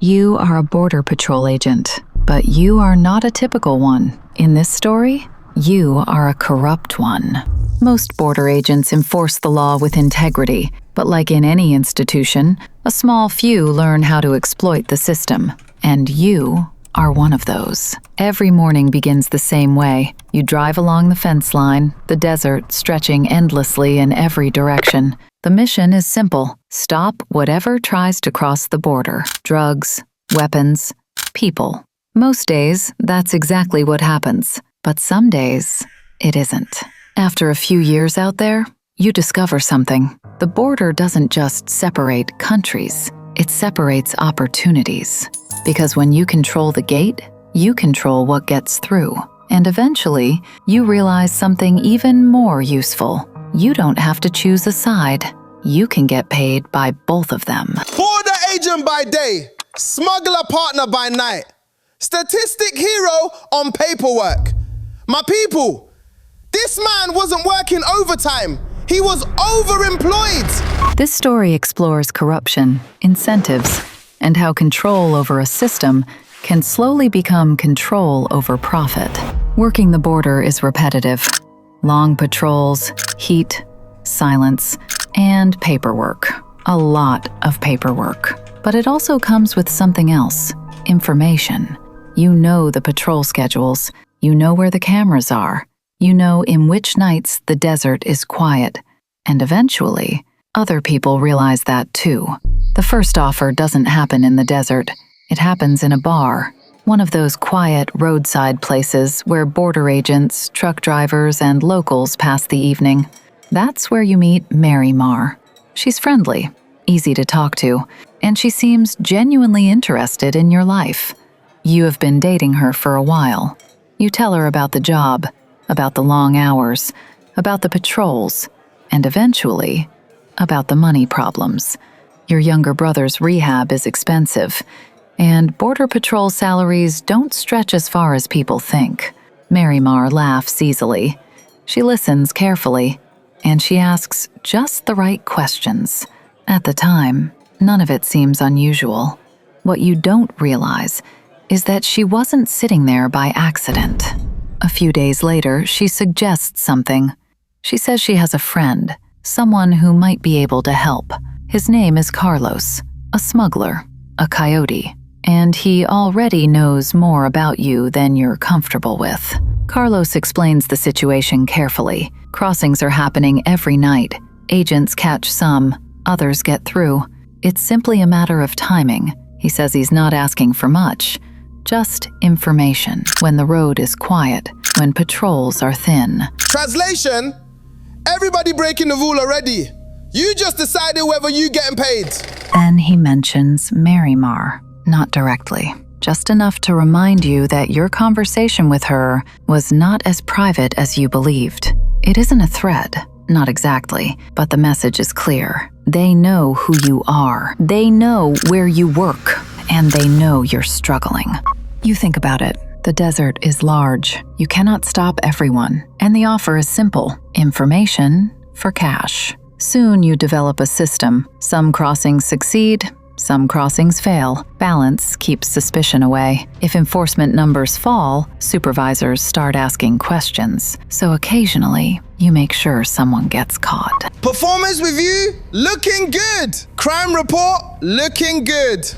You are a Border Patrol agent, but you are not a typical one. In this story, you are a corrupt one. Most border agents enforce the law with integrity, but like in any institution, a small few learn how to exploit the system. And you are one of those. Every morning begins the same way. You drive along the fence line, the desert stretching endlessly in every direction. The mission is simple: stop whatever tries to cross the border. Drugs, weapons, people. Most days, that's exactly what happens. But some days, it isn't. After a few years out there, you discover something. The border doesn't just separate countries, it separates opportunities. Because when you control the gate, you control what gets through. And eventually, you realize something even more useful. You don't have to choose a side. You can get paid by both of them. Border agent by day, smuggler partner by night, statistic hero on paperwork. My people, this man wasn't working overtime. He was overemployed. This story explores corruption, incentives, and how control over a system can slowly become control over profit. Working the border is repetitive. Long patrols, heat, silence, and paperwork. A lot of paperwork. But it also comes with something else: information. You know the patrol schedules. You know where the cameras are. You know in which nights the desert is quiet. And eventually, other people realize that too. The first offer doesn't happen in the desert. It happens in a bar. One of those quiet roadside places where border agents, truck drivers, and locals pass the evening. That's where you meet Mary Marr. She's friendly, easy to talk to, and she seems genuinely interested in your life. You have been dating her for a while. You tell her about the job, about the long hours, about the patrols, and eventually, about the money problems. Your younger brother's rehab is expensive, and Border Patrol salaries don't stretch as far as people think. Mary Marr laughs easily. She listens carefully, and she asks just the right questions. At the time, none of it seems unusual. What you don't realize is that she wasn't sitting there by accident. A few days later, she suggests something. She says she has a friend, someone who might be able to help. His name is Carlos, a smuggler, a coyote, and he already knows more about you than you're comfortable with. Carlos explains the situation carefully. Crossings are happening every night. Agents catch some, others get through. It's simply a matter of timing. He says he's not asking for much, just information. When the road is quiet, when patrols are thin. Translation: everybody breaking the rule already. You just decided whether you getting paid. Then he mentions Mary Marr, not directly, just enough to remind you that your conversation with her was not as private as you believed. It isn't a threat, not exactly, but the message is clear. They know who you are. They know where you work, and they know you're struggling. You think about it. The desert is large. You cannot stop everyone, and the offer is simple: information for cash. Soon you develop a system. Some crossings succeed, some crossings fail. Balance keeps suspicion away. If enforcement numbers fall, supervisors start asking questions. So occasionally, you make sure someone gets caught. Performance review, looking good. Crime report, looking good.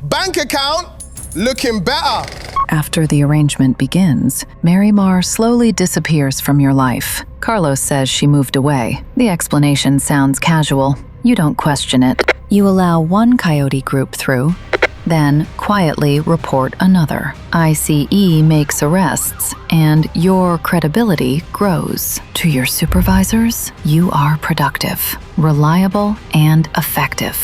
Bank account, looking better. After the arrangement begins, Mary Marr slowly disappears from your life. Carlos says she moved away. The explanation sounds casual. You don't question it. You allow one coyote group through, then quietly report another. ICE makes arrests, and your credibility grows. To your supervisors, you are productive, reliable, and effective.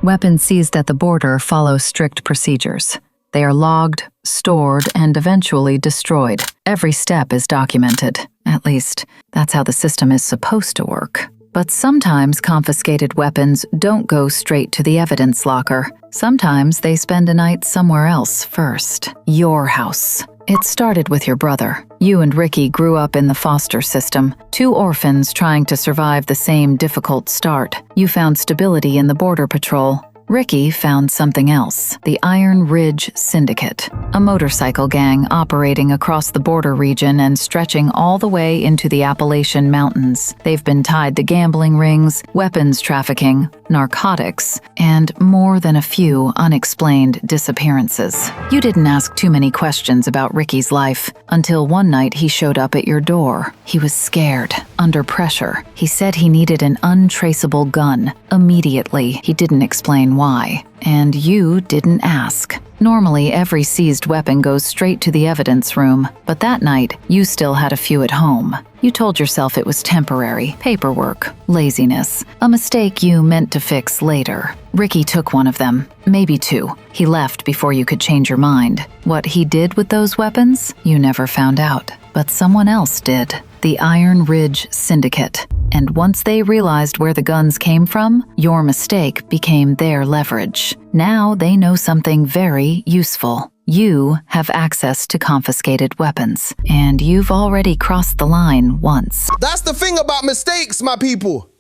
Weapons seized at the border follow strict procedures. They are logged, stored, and eventually destroyed. Every step is documented. At least, that's how the system is supposed to work. But sometimes confiscated weapons don't go straight to the evidence locker. Sometimes they spend a night somewhere else first. Your house. It started with your brother. You and Ricky grew up in the foster system, two orphans trying to survive the same difficult start. You found stability in the Border Patrol. Ricky found something else, the Iron Ridge Syndicate, a motorcycle gang operating across the border region and stretching all the way into the Appalachian Mountains. They've been tied to gambling rings, weapons trafficking, narcotics, and more than a few unexplained disappearances. You didn't ask too many questions about Ricky's life until one night he showed up at your door. He was scared, under pressure. He said he needed an untraceable gun. Immediately, he didn't explain why, and you didn't ask. Normally, every seized weapon goes straight to the evidence room, but that night, you still had a few at home. You told yourself it was temporary, paperwork, laziness, a mistake you meant to fix later. Ricky took one of them, maybe two. He left before you could change your mind. What he did with those weapons, you never found out, but someone else did. The Iron Ridge Syndicate. And once they realized where the guns came from, your mistake became their leverage. Now they know something very useful. You have access to confiscated weapons, and you've already crossed the line once. That's the thing about mistakes, my people.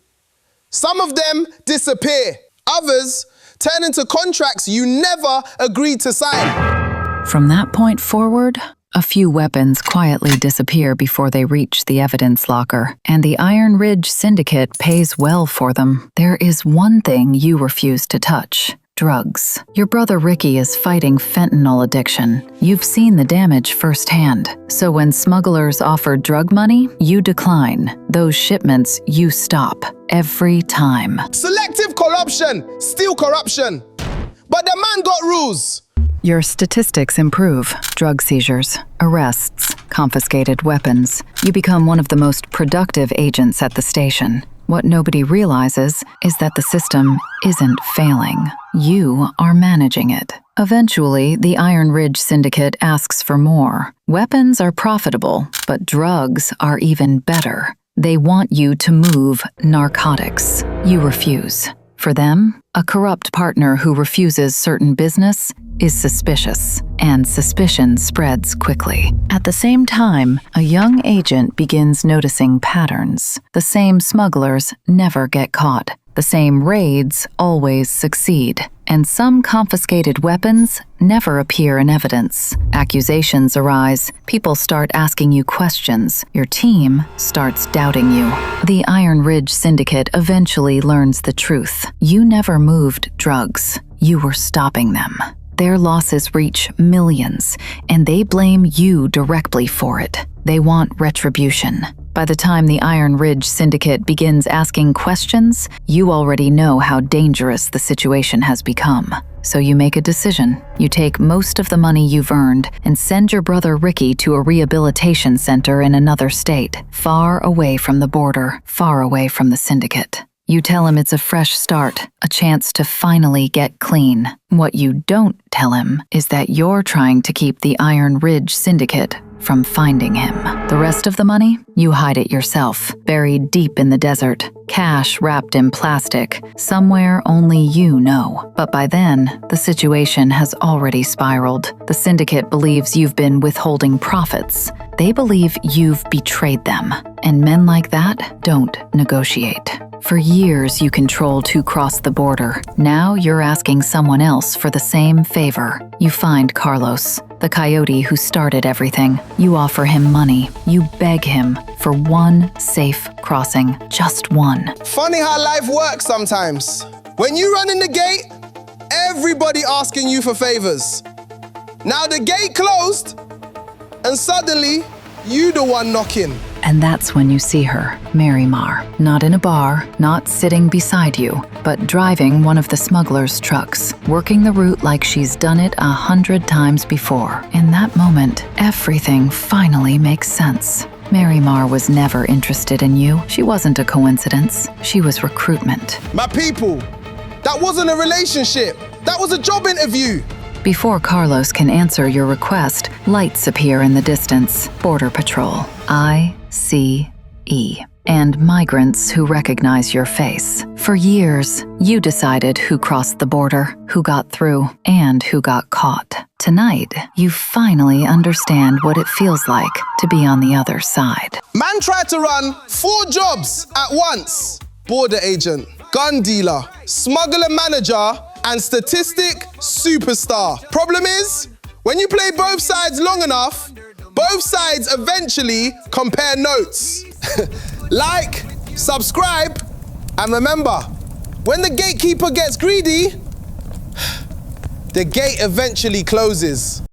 Some of them disappear. Others turn into contracts you never agreed to sign. From that point forward, a few weapons quietly disappear before they reach the evidence locker, and the Iron Ridge Syndicate pays well for them. There is one thing you refuse to touch: drugs. Your brother Ricky is fighting fentanyl addiction. You've seen the damage firsthand. So when smugglers offer drug money, you decline. Those shipments you stop every time. Selective corruption, still corruption. But the man got rules. Your statistics improve. Drug seizures, arrests, confiscated weapons. You become one of the most productive agents at the station. What nobody realizes is that the system isn't failing. You are managing it. Eventually, the Iron Ridge Syndicate asks for more. Weapons are profitable, but drugs are even better. They want you to move narcotics. You refuse. For them, a corrupt partner who refuses certain business is suspicious, and suspicion spreads quickly. At the same time, a young agent begins noticing patterns. The same smugglers never get caught. The same raids always succeed, and some confiscated weapons never appear in evidence. Accusations arise, people start asking you questions, your team starts doubting you. The Iron Ridge Syndicate eventually learns the truth. You never moved drugs, you were stopping them. Their losses reach millions, and they blame you directly for it. They want retribution. By the time the Iron Ridge Syndicate begins asking questions, you already know how dangerous the situation has become. So you make a decision. You take most of the money you've earned and send your brother Ricky to a rehabilitation center in another state, far away from the border, far away from the syndicate. You tell him it's a fresh start, a chance to finally get clean. What you don't tell him is that you're trying to keep the Iron Ridge Syndicate from finding him. The rest of the money, you hide it yourself, buried deep in the desert, cash wrapped in plastic, somewhere only you know. But by then, the situation has already spiraled. The syndicate believes you've been withholding profits. They believe you've betrayed them, and men like that don't negotiate. For years, you controlled who crossed the border. Now you're asking someone else for the same favor. You find Carlos, the coyote who started everything. You offer him money. You beg him for one safe crossing, just one. Funny how life works sometimes. When you run in the gate, everybody asking you for favors. Now the gate closed, and suddenly, you the one knocking. And that's when you see her, Mary Mar, not in a bar, not sitting beside you, but driving one of the smuggler's trucks, working the route like she's done it 100 times before. In that moment, everything finally makes sense. Mary Mar was never interested in you. She wasn't a coincidence. She was recruitment. My people, that wasn't a relationship. That was a job interview. Before Carlos can answer your request, lights appear in the distance. Border Patrol. ICE. and migrants who recognize your face. For years, you decided who crossed the border, who got through, and who got caught. Tonight, you finally understand what it feels like to be on the other side. Man tried to run 4 jobs at once. Border agent, gun dealer, smuggler manager, and statistic superstar. Problem is, when you play both sides long enough, both sides eventually compare notes. Like, subscribe, and remember, when the gatekeeper gets greedy, the gate eventually closes.